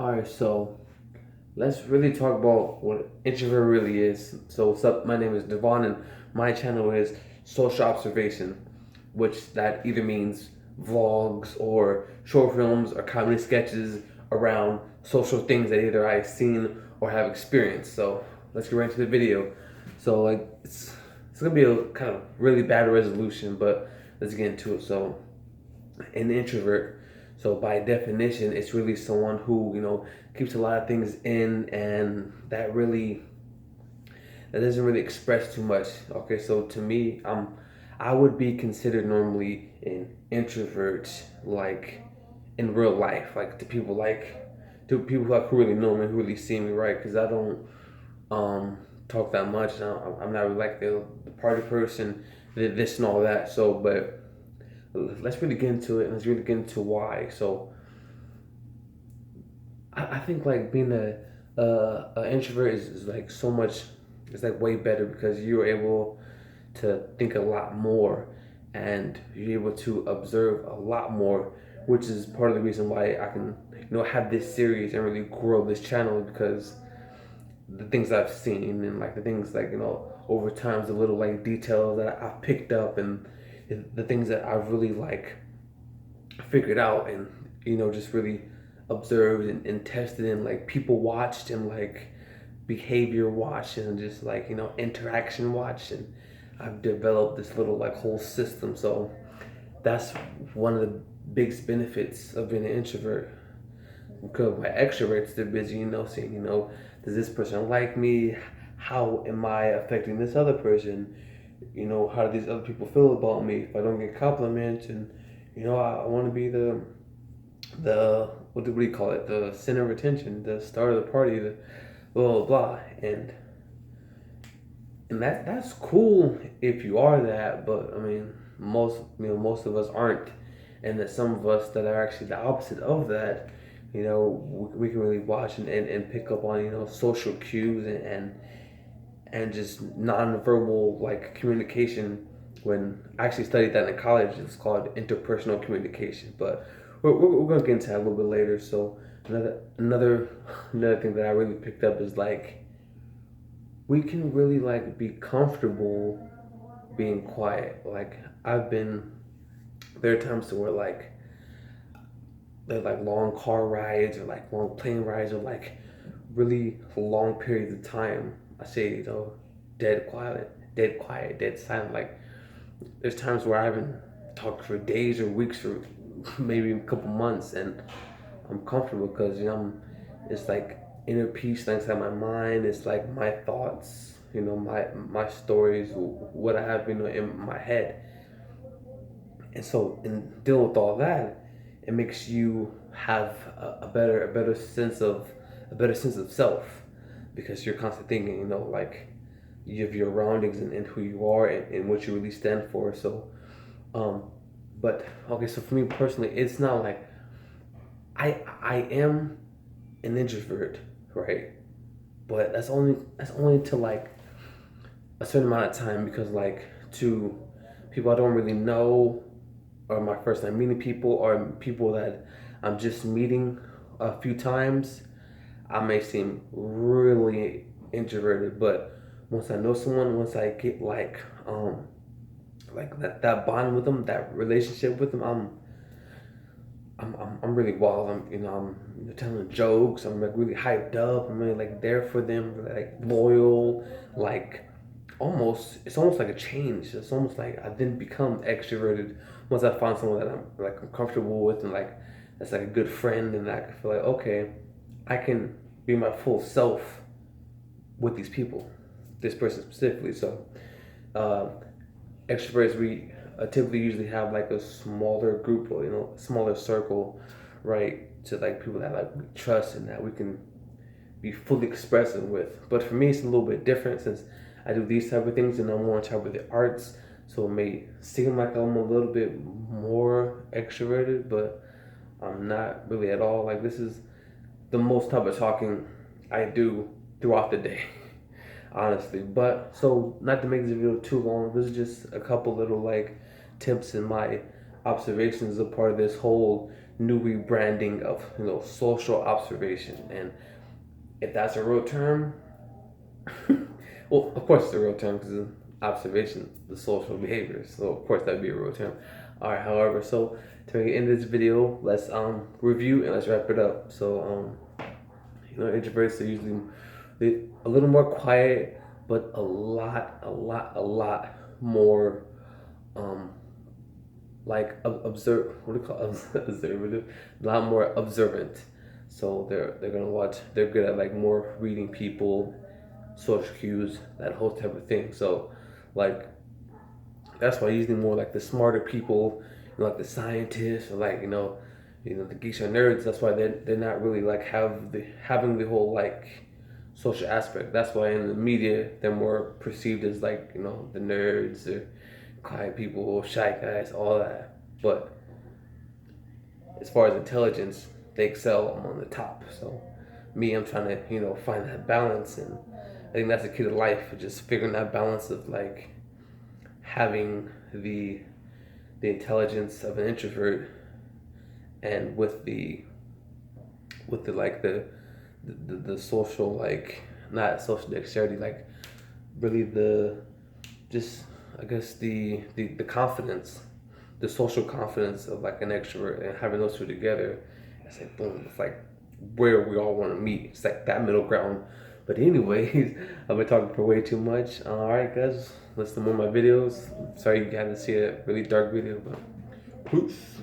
Alright, so let's really talk about what introvert really is. So what's up? My name is Devone and my channel is Social Observation, which that either means vlogs or short films or comedy sketches around social things that either I've seen or have experienced. So let's get right into the video. So it's gonna be a kind of really bad resolution, but let's get into it. So an introvert. So by definition, it's really someone who keeps a lot of things in, and that doesn't really express too much. Okay, so to me, I would be considered normally an introvert, like in real life, like to people who really know me, who really see me, right? Because I don't talk that much. I'm not really like the party person, this and all that. So, but let's really get into it and let's really get into why. So I think like being a introvert is like so much. It's like way better because you're able to think a lot more and you're able to observe a lot more, which is part of the reason why I can have this series and really grow this channel because the things I've seen and like the things like over time, the little like details that I've picked up and the things that I've really like figured out and just really observed and tested and like people watched and like behavior watched and just like interaction watched, and I've developed this little like whole system. So that's one of the biggest benefits of being an introvert. Because my extroverts, they're busy seeing does this person like me, how am I affecting this other person, how do these other people feel about me if I don't get compliments, and I want to be the what do we call it, the center of attention, the star of the party, the blah blah blah, and that's cool if you are that, but I mean most of us aren't, and that some of us that are actually the opposite of that, we can really watch and pick up on social cues and just nonverbal like communication. When I actually studied that in college, it's called interpersonal communication. But we're gonna get into that a little bit later. So another thing that I really picked up is like we can really like be comfortable being quiet. Like I've been there are times to where like they're like long car rides or like long plane rides or like really long periods of time. I say, dead quiet, dead silent. Like there's times where I haven't talked for days or weeks or maybe a couple months, and I'm comfortable because it's like inner peace inside my mind. It's like my thoughts, my stories, what I have in my head, and so in dealing with all that, it makes you have a better sense of self because you're constantly thinking, like you have your surroundings and who you are and what you really stand for. So, um, but okay, so for me personally, it's not like I am an introvert, right? But that's only to like a certain amount of time because like to people I don't really know or my first time meeting people or people that I'm just meeting a few times, I may seem really introverted, but once I know someone, once I get like that bond with them, that relationship with them, I'm really wild. I'm telling jokes. I'm like really hyped up. I'm really like there for them, really, like loyal. Like it's almost like a change. It's almost like I didn't become extroverted once I found someone that I'm comfortable with and like that's like a good friend, and I can feel like okay, I can be my full self with these people, this person specifically. So uh, extroverts, we typically usually have like a smaller group or smaller circle, right? To like people that like we trust and that we can be fully expressive with. But for me, it's a little bit different since I do these type of things and I'm more on top of the arts. So it may seem like I'm a little bit more extroverted, but I'm not really at all. Like this is the most type of talking I do throughout the day, honestly. But so not to make this video too long, this is just a couple little like tips and my observations of part of this whole new rebranding of social observation. And if that's a real term, well, of course it's a real term because it's observation, the social behavior. So of course that'd be a real term. All right. However, so to make it end this video, let's review and let's wrap it up. So introverts are usually a little more quiet, but a lot more like observe. What do you call it? Observative? A lot more observant. So they're gonna watch. They're good at like more reading people, social cues, that whole type of thing. So like that's why usually more like the smarter people, like the scientists or like the geeks or nerds. That's why they're not really like having the whole like social aspect. That's why in the media they're more perceived as like the nerds or quiet people, shy guys, all that. But as far as intelligence, they excel. I'm on the top. So me, I'm trying to find that balance, and I think that's the key to life, just figuring that balance of like having the intelligence of an introvert and with the like the social, like not social dexterity, like really the just I guess the confidence, the social confidence of like an extrovert, and having those two together, it's like boom, it's like where we all want to meet. It's like that middle ground. But anyways, I've been talking for way too much. All right, guys, listen to more of my videos. Sorry you had to see a really dark video, but peace.